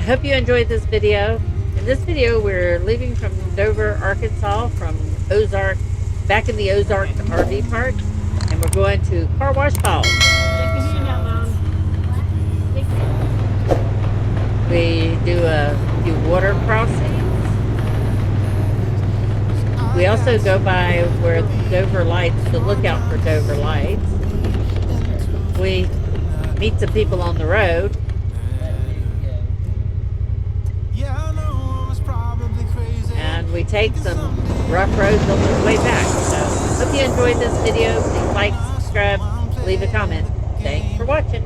hope you enjoyed this video. In this video, we're leaving from Dover, Arkansas, from Ozarks, back in the Ozarks RV park, and we're going to Car Wash Falls. We do a few water crossings. We also go by where Dover lights, the lookout for Dover lights. We meet some people on the road. And we take some rough roads on the way back. So, hope you enjoyed this video. Please like, subscribe, leave a comment. Thanks for watching.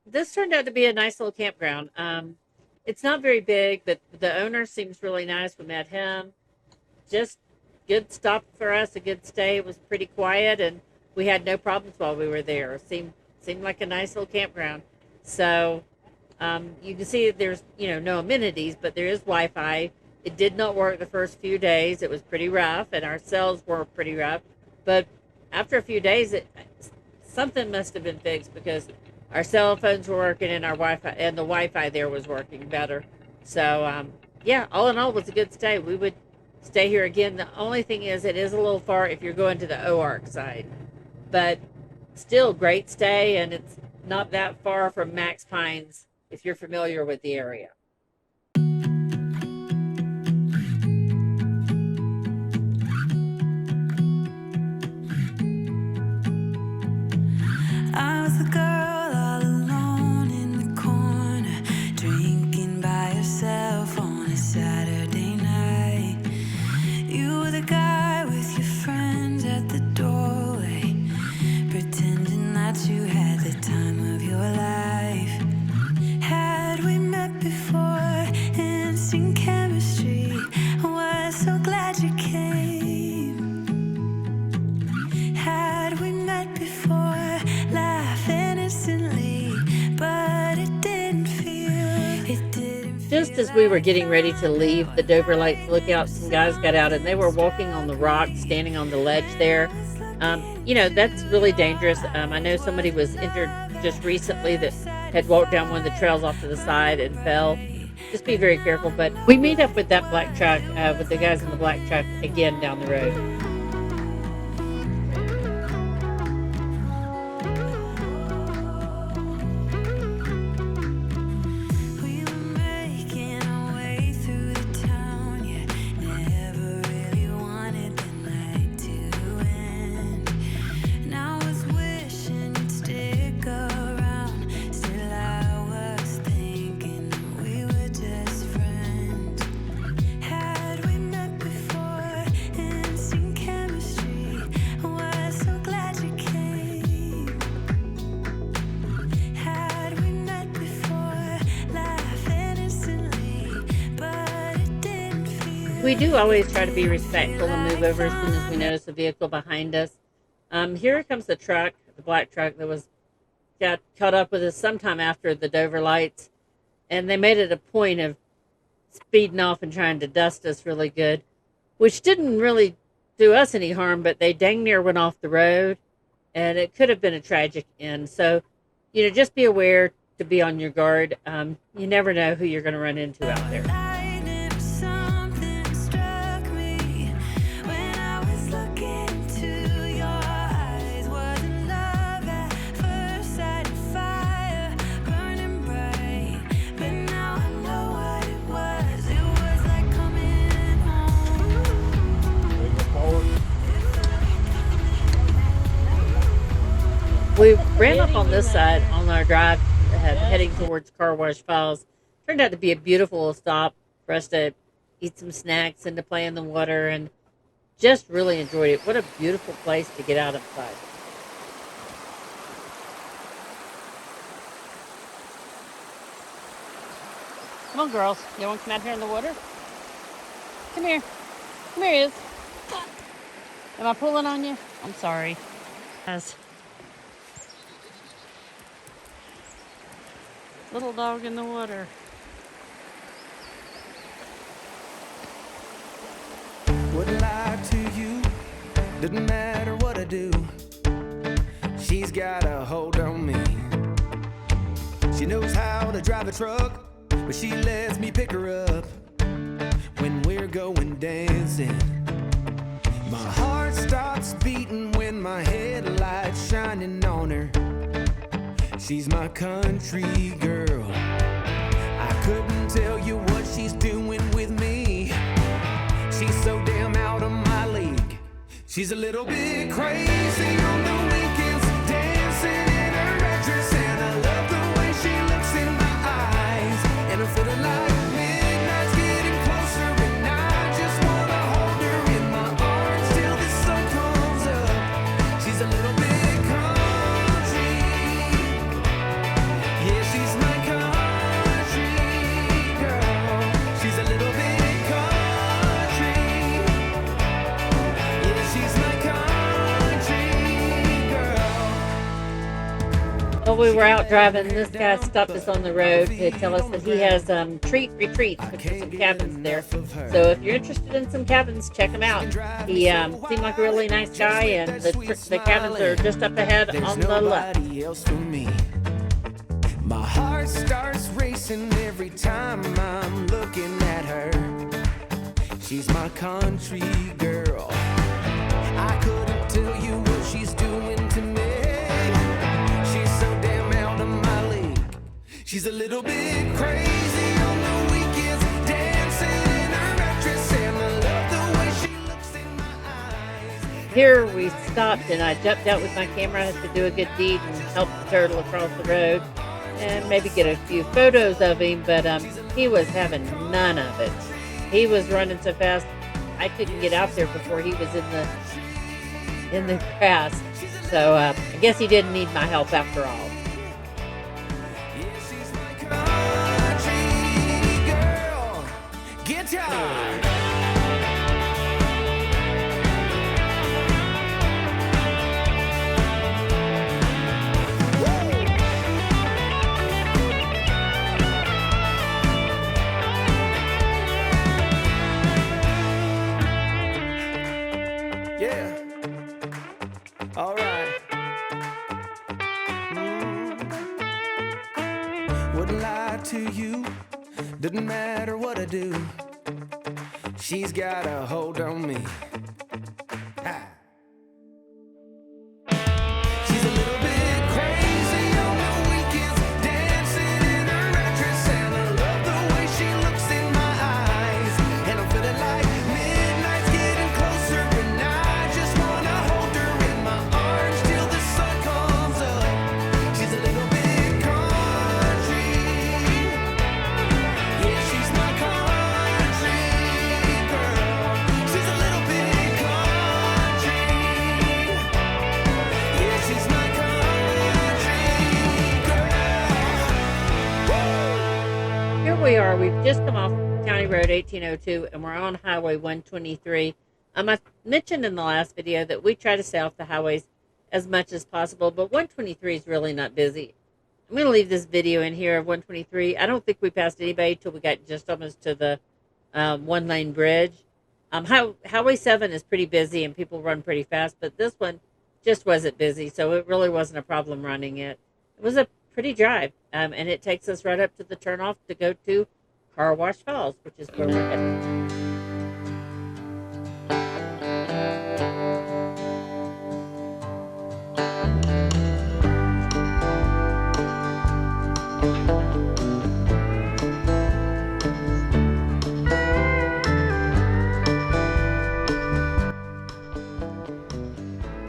This turned out to be a nice little campground. It's not very big, but the owner seems really nice. We met him. Just good stop for us, a good stay. It was pretty quiet, and we had no problems while we were there. Seemed like a nice little campground. So you can see that there's no amenities, but there is Wi-Fi. It did not work the first few days. It was pretty rough, and our cells were pretty rough. But after a few days, something must have been fixed because our cell phones were working and our Wi-Fi and the Wi-Fi there was working better. So yeah, all in all, it was a good stay. We would stay here again. The only thing is, it is a little far if you're going to the OARC side, but still great stay, and it's not that far from Max Pines if you're familiar with the area. I was the girl all alone in the corner, drinking by yourself on a Saturday night. You were the guy with your friends at the doorway, pretending that you had the time of your life. Had we met before, instant chemistry, I was so glad you came. Had we met before, but it didn't feel. Just as we were getting ready to leave the Dover Lights Lookout, some guys got out and they were walking on the rock, standing on the ledge there. That's really dangerous. I know somebody was injured just recently that had walked down one of the trails off to the side and fell. Just be very careful. But we meet up with that black truck, with the guys in the black truck again down the road. We do always try to be respectful and move over as soon as we notice a vehicle behind us. Here comes the truck, the black truck that got caught up with us sometime after the Dover Lights, and they made it a point of speeding off and trying to dust us really good, which didn't really do us any harm, but they dang near went off the road, and it could have been a tragic end. So, just be aware to be on your guard. You never know who you're going to run into out there. Looking into your eyes, wasn't love at first sight, fire. We ran up on this side on our drive heading towards Car Wash Falls. Turned out to be a beautiful stop for us to eat some snacks and to play in the water, and just really enjoyed it. What a beautiful place to get out outside. Come on, girls. You want to come out here in the water? Come here. Come here, Iz. Am I pulling on you? I'm sorry. Guys. Little dog in the water. Wouldn't lie to you, doesn't matter what I do. She's got a hold on me. She knows how to drive a truck, but she lets me pick her up when we're going dancing. My heart stops beating when my headlights shining on her. She's my country girl. I couldn't tell you what she's doing with me. She's so damn out of my league. She's a little bit crazy on the weekends, dancing in her red dress, and I love the way she looks in my eyes. And I'm feeling like midnight's getting closer, and I just wanna hold her in my arms till the sun comes up. She's a little bit country. Yeah, she's my country girl. She's a little bit While we were out driving, this guy stopped us on the road to tell us that he has treat retreats, which are some cabins there. So if you're interested in some cabins, check him out. He seemed like a really nice guy, and the cabins are just up ahead on the left. My heart starts racing every time I'm looking at her. She's my country girl. I couldn't tell you what she's doing to me. She's a little bit crazy on the weekends, dancing in her red dress, and I love the way she looks in my eyes. Here we stopped, and I jumped out with my camera to do a good deed and help the turtle across the road and maybe get a few photos of him, but he was having none of it. He was running so fast, I couldn't get out there before he was in the grass. So I guess he didn't need my help after all. Yeah. All right. Wouldn't lie to you, doesn't matter what I do. She's got a hold on me. Ha. She's a little bit crazy on the weekends, dancing in her red dress, and I love the way she looks in my eyes. And I'm feeling like midnight's getting closer, and I just wanna hold her in my arms till the sun comes up. She's a little bit country. Yeah, she's my country girl. She's a little bit country. Yeah, she's my country girl. Here we are. We've just come off County Road 1802, and we're on Highway 123. I mentioned in the last video that we try to stay off the highways as much as possible, but 123 is really not busy. I'm going to leave this video in here of 123. I don't think we passed anybody till we got just almost to the one-lane bridge. Highway 7 is pretty busy, and people run pretty fast, but this one just wasn't busy, so it really wasn't a problem running it. It was a pretty drive, and it takes us right up to the turnoff to go to Car Wash Falls, which is where we're headed.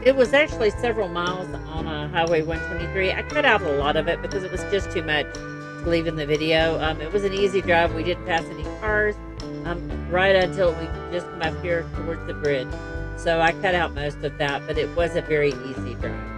It was actually several miles on Highway 123. I cut out a lot of it because it was just too much to leave in the video. It was an easy drive. We didn't pass any cars right until we just come up here towards the bridge. So I cut out most of that, but it was a very easy drive.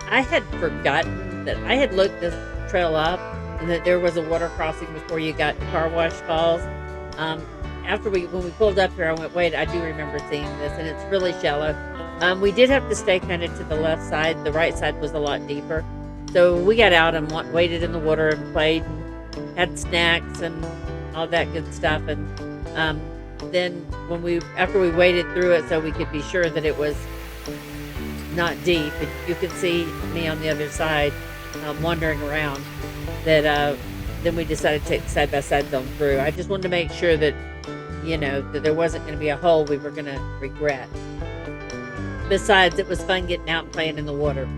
I had forgotten that I had looked this trail up and that there was a water crossing before you got to Car Wash Falls. When we pulled up here, I went, wait, I do remember seeing this, and it's really shallow. We did have to stay kind of to the left side. The right side was a lot deeper. So we got out and waded in the water and played and had snacks and all that good stuff. And then after we waded through it so we could be sure that it was not deep, and you can see me on the other side wandering around, that then we decided to take the side-by-side zone through. I just wanted to make sure that, that there wasn't going to be a hole we were going to regret. Besides, it was fun getting out and playing in the water.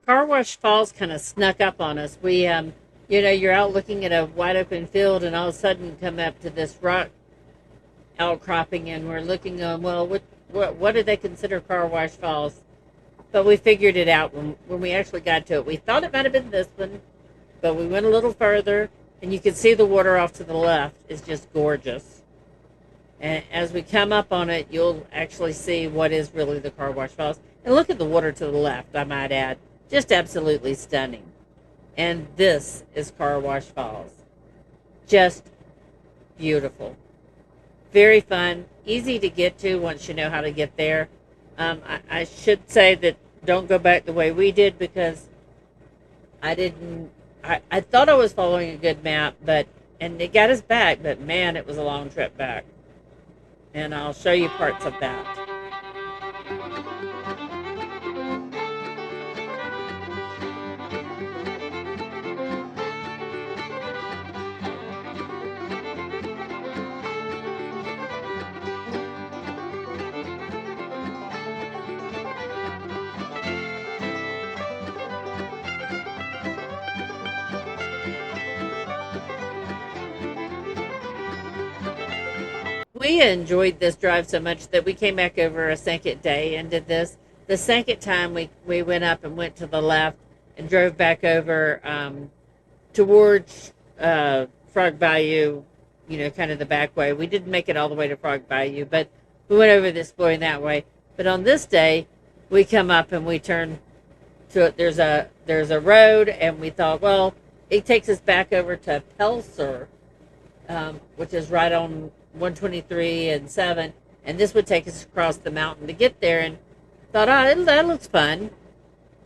Car Wash Falls kind of snuck up on us. You're out looking at a wide open field, and all of a sudden come up to this rock outcropping, and we're looking on, well, what do they consider Car Wash Falls? But we figured it out when we actually got to it. We thought it might have been this one, but we went a little further, and you can see the water off to the left is just gorgeous. And as we come up on it, you'll actually see what is really the Car Wash Falls. And look at the water to the left, I might add. Just absolutely stunning. And this is Car Wash Falls. Just beautiful. Very fun. Easy to get to once you know how to get there. I should say that don't go back the way we did, because I thought I was following a good map, and it got us back, but man, it was a long trip back. And I'll show you parts of that. We enjoyed this drive so much that we came back over a second day and did this. The second time we went up and went to the left and drove back over towards Frog Bayou, kind of the back way. We didn't make it all the way to Frog Bayou, but we went over this going that way. But on this day, we come up and we turn to it. There's a road, and we thought, well, it takes us back over to Pelser, which is right on 123 and 7, and this would take us across the mountain to get there, and thought, that looks fun.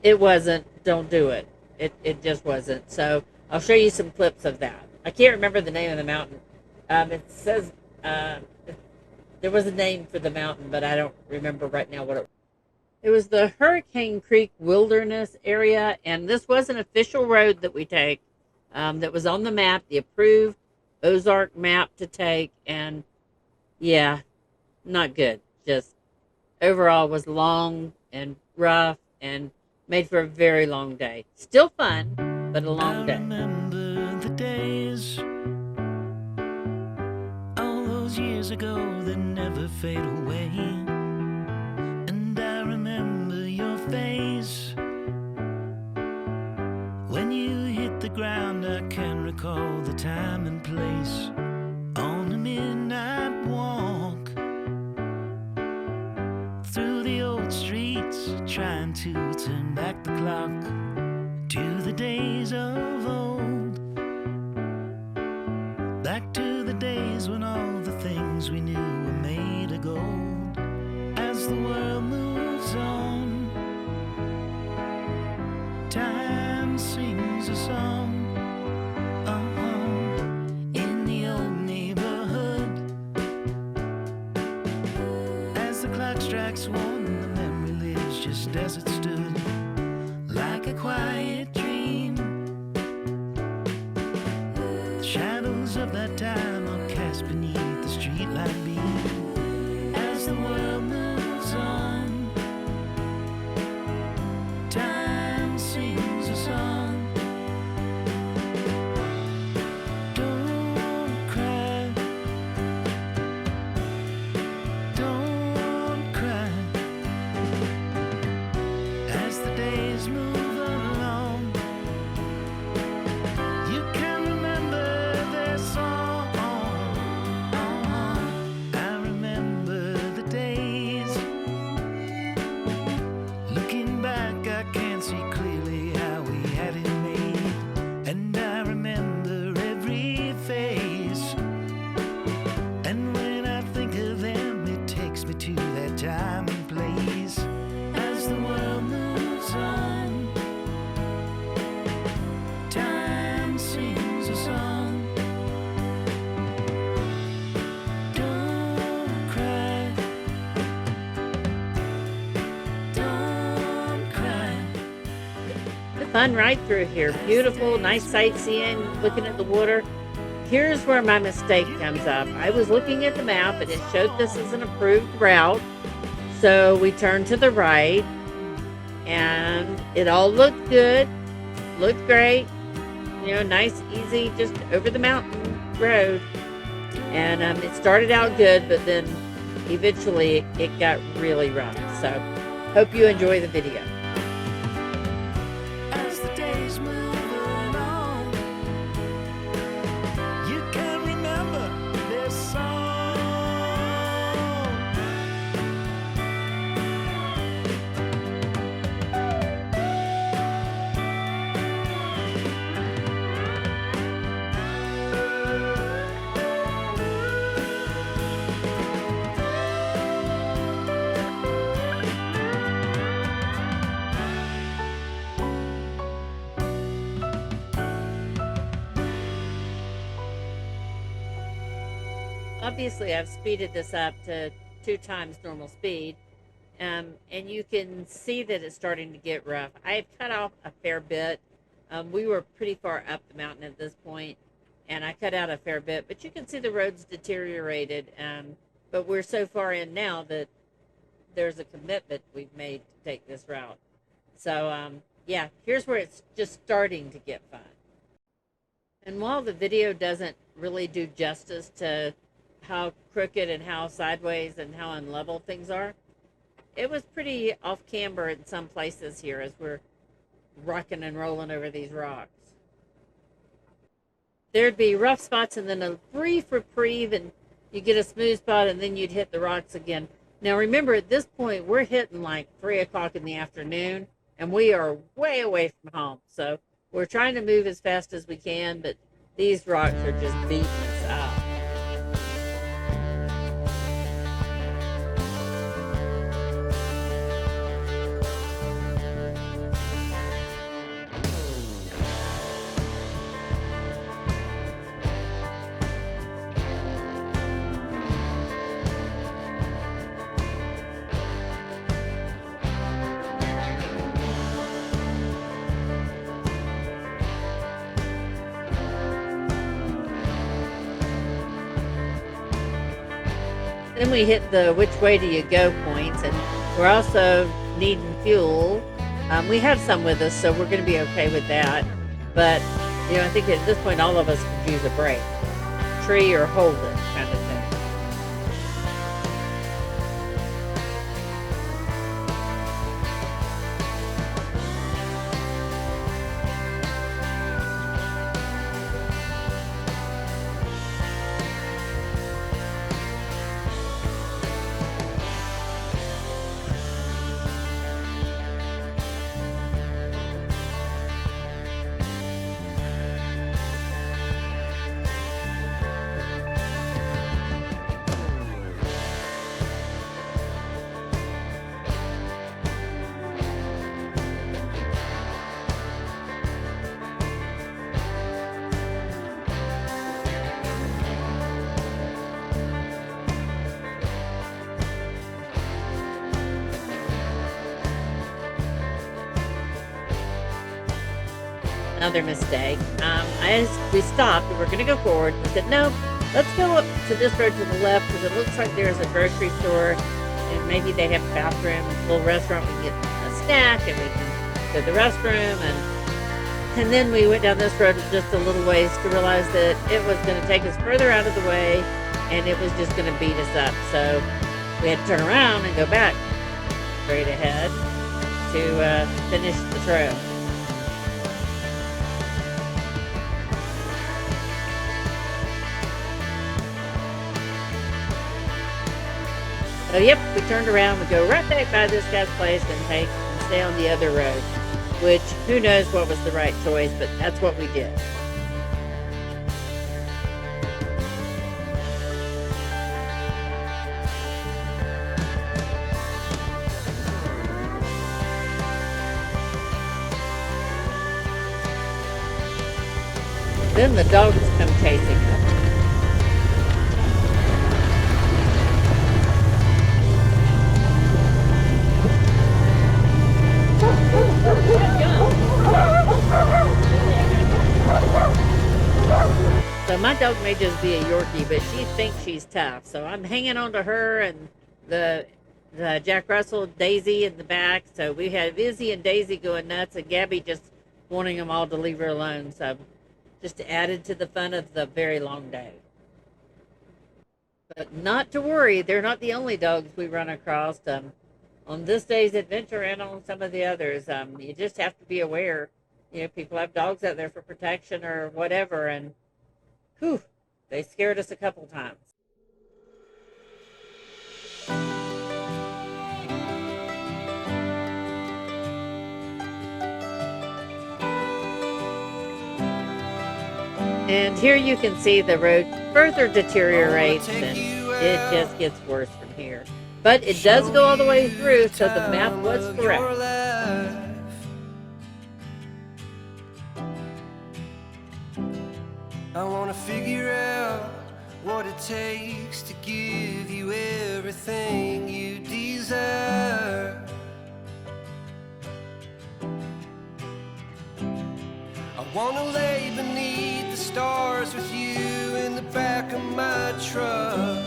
It wasn't. Don't do it. It just wasn't. So I'll show you some clips of that. I can't remember the name of the mountain. It says there was a name for the mountain, but I don't remember right now what it was. It was the Hurricane Creek Wilderness area, and this was an official road that we take, that was on the map, the approved Ozark map to take, and yeah, not good. Just overall was long and rough, and made for a very long day. Still fun, but a long day. I remember the days, all those years ago that never fade away. And I remember your face when you hit the ground. I can recall the time and place on a midnight walk through the old streets, trying to turn back the clock to the days of old, back to the days when all the things we knew were made of gold. As the world moves on, time sings a song. In the old neighborhood, as the clock strikes one, the memory lives just as it stood, like a quiet dream. The shadows of that time are cast beneath the streetlight beam. As the world moves on, time sings a song. Don't cry, don't cry. As the days move along, you can remember their song. I remember the days. Looking back, I can see clearly how we had it made. And I remember every face. And when I think of them, it takes me to that time and place. As the world moves on, time sings a song. Don't cry, don't cry. The fun ride through here. Beautiful, nice sightseeing, looking at the water. Here's where my mistake comes up. I was looking at the map and it showed this as an approved route. So we turned to the right and it all looked good, looked great. You know, nice, easy, just over the mountain road. And it started out good, but then eventually it got really rough. So hope you enjoy the video. As the days move along, you can remember their song. Obviously, I've speeded this up to 2 times normal speed, and you can see that it's starting to get rough. I've cut off a fair bit. We were pretty far up the mountain at this point, and I cut out a fair bit, but you can see the road's deteriorated, but we're so far in now that there's a commitment we've made to take this route. So, yeah, here's where it's just starting to get fun. And while the video doesn't really do justice to how crooked and how sideways and how unlevel things are, it was pretty off camber in some places here as we're rocking and rolling over these rocks. There'd be rough spots and then a brief reprieve and you get a smooth spot and then you'd hit the rocks again. Now remember, at this point we're hitting like 3 o'clock in the afternoon and we are way away from home, so we're trying to move as fast as we can, but these rocks are just beating us up. Then we hit the which way do you go points, and we're also needing fuel. We have some with us, so we're going to be okay with that. But, I think at this point all of us could use a break. Tree or hold it kind of thing. Another mistake. We stopped. We were going to go forward. We said, no, let's go up to this road to the left because it looks like there's a grocery store and maybe they have a bathroom, a little restaurant. We can get a snack and we can go to the restroom. And then we went down this road just a little ways to realize that it was going to take us further out of the way and it was just going to beat us up. So we had to turn around and go back straight ahead to finish the trail. So yep, we turned around, we go right back by this guy's place and stay on the other road, which who knows what was the right choice, but that's what we did. Then the dogs come chasing us. So my dog may just be a Yorkie, but she thinks she's tough. So I'm hanging on to her and the Jack Russell, Daisy in the back. So we had Izzy and Daisy going nuts and Gabby just wanting them all to leave her alone. So just added to the fun of the very long day. But not to worry, they're not the only dogs we run across. On this day's adventure and on some of the others, you just have to be aware. People have dogs out there for protection or whatever, and whew, they scared us a couple times. And here you can see the road further deteriorates, and it just gets worse from here. But it does go all the way through, so the map was correct. I wanna figure out what it takes to give you everything you desire. I wanna lay beneath the stars with you in the back of my truck.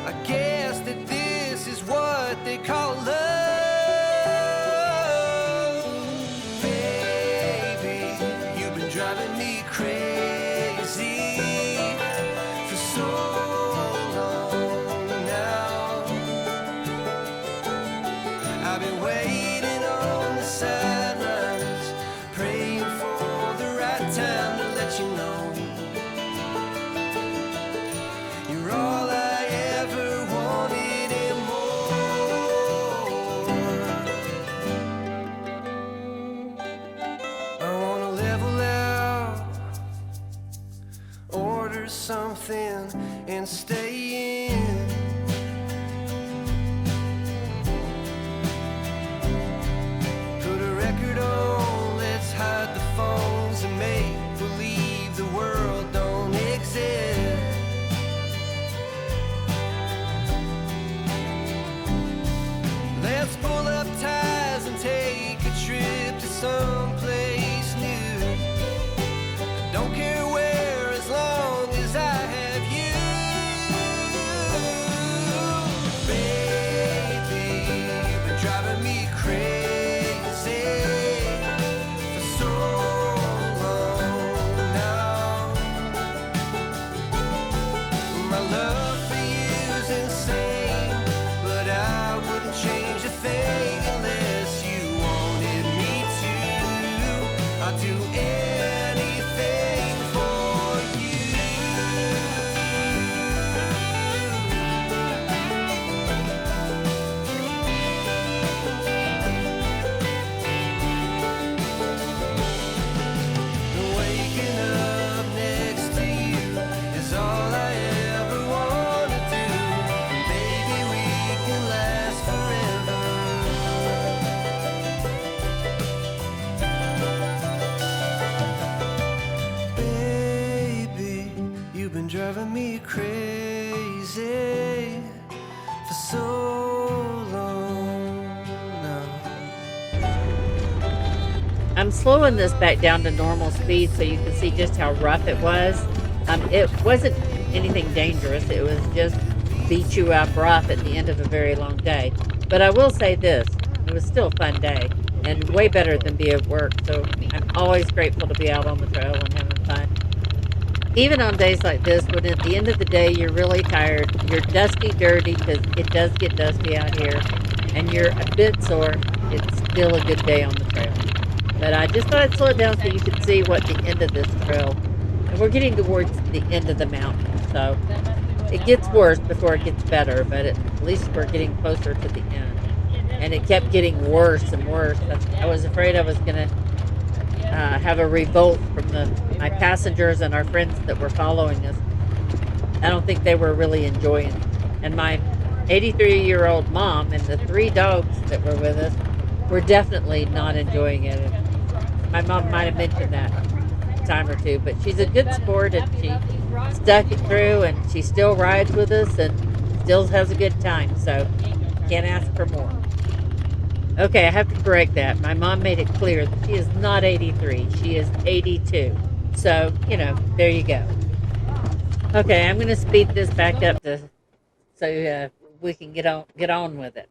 I guess that this is what they call love. Baby, you've been driving me crazy for so long now. I've been waiting on the sidelines, praying for the right time to let you know you're all I ever wanted and more. I wanna level out, order something and stay in. Put a record on, let's hide the phones and make believe the world don't exist. Let's pull up ties and take a trip to someplace new. I don't care where, as long as I have you. I'm slowing this back down to normal speed so you can see just how rough it was. It wasn't anything dangerous. It was just beat you up rough at the end of a very long day. But I will say this, it was still a fun day and way better than be at work. So I'm always grateful to be out on the trail and having fun. Even on days like this, when at the end of the day you're really tired, you're dusty, dirty, because it does get dusty out here, and you're a bit sore, it's still a good day on the trail. But I just thought I'd slow it down so you could see what the end of this trail, and we're getting towards the end of the mountain, so it gets worse before it gets better, but at least we're getting closer to the end. And it kept getting worse and worse. I was afraid I was going to have a revolt from my passengers and our friends that were following us. I don't think they were really enjoying it. And my 83-year-old mom and the 3 dogs that were with us were definitely not enjoying it. And my mom might have mentioned that a time or two, but she's a good sport and she stuck it through and she still rides with us and still has a good time. So can't ask for more. Okay, I have to correct that. My mom made it clear that she is not 83. She is 82. So, there you go. Okay, I'm going to speed this back up so we can get on with it.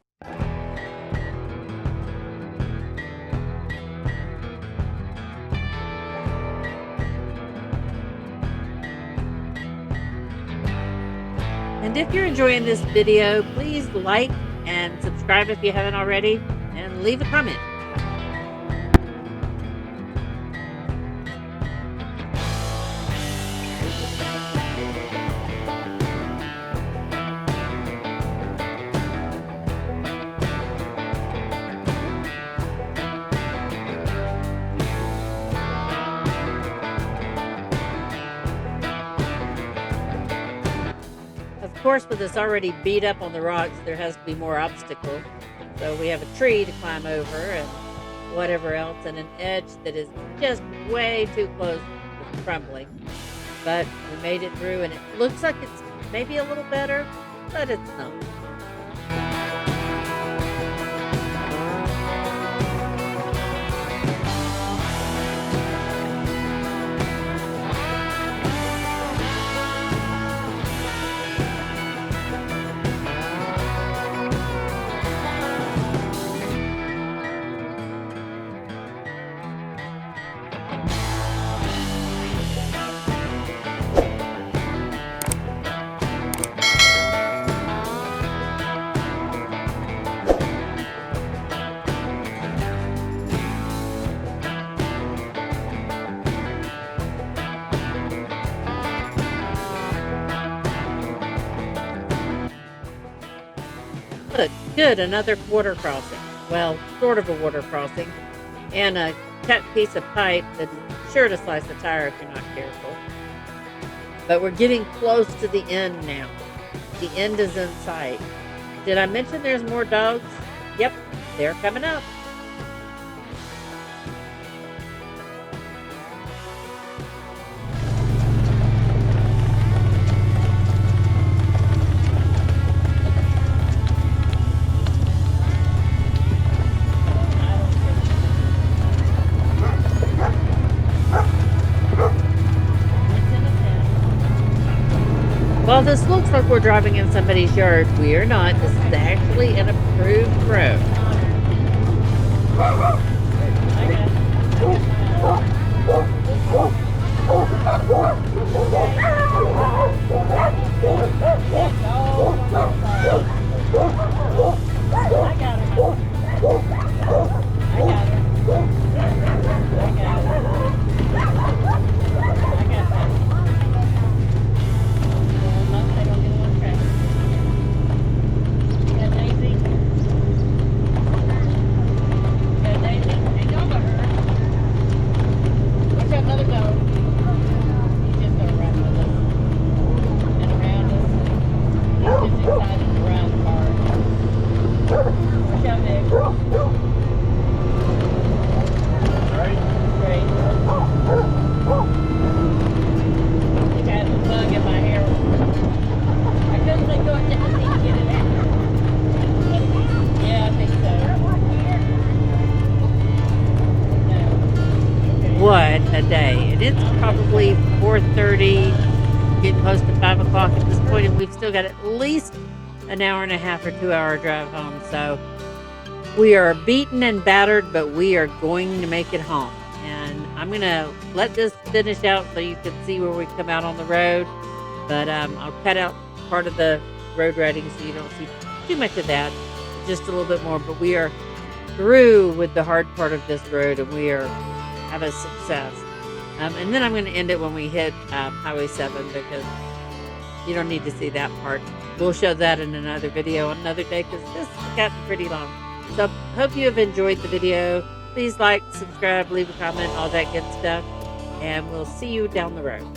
And if you're enjoying this video, please like and subscribe if you haven't already, and leave a comment. Of course, with us already beat up on the rocks, there has to be more obstacles. So we have a tree to climb over and whatever else, and an edge that is just way too close to crumbling. But we made it through, and it looks like it's maybe a little better, but it's not. Good, another water crossing. Well, sort of a water crossing. And a cut piece of pipe that's sure to slice the tire if you're not careful. But we're getting close to the end now. The end is in sight. Did I mention there's more dogs? Yep, they're coming up. While this looks like we're driving in somebody's yard, we are not. This is actually an approved road. Daisy. what a day. And it's probably 4:30, getting close to 5 o'clock at this point, and we've still got at least an hour and a half or 2 hour drive home. So we are beaten and battered, but we are going to make it home. And I'm going to let this finish out so you can see where we come out on the road. But I'll cut out part of the road riding so you don't see too much of that, just a little bit more. But we are through with the hard part of this road, and we are have a success. And then I'm going to end it when we hit Highway 7, because you don't need to see that part. We'll show that in another video on another day, because this has gotten pretty long. So hope you have enjoyed the video. Please like, subscribe, leave a comment, all that good stuff. And we'll see you down the road.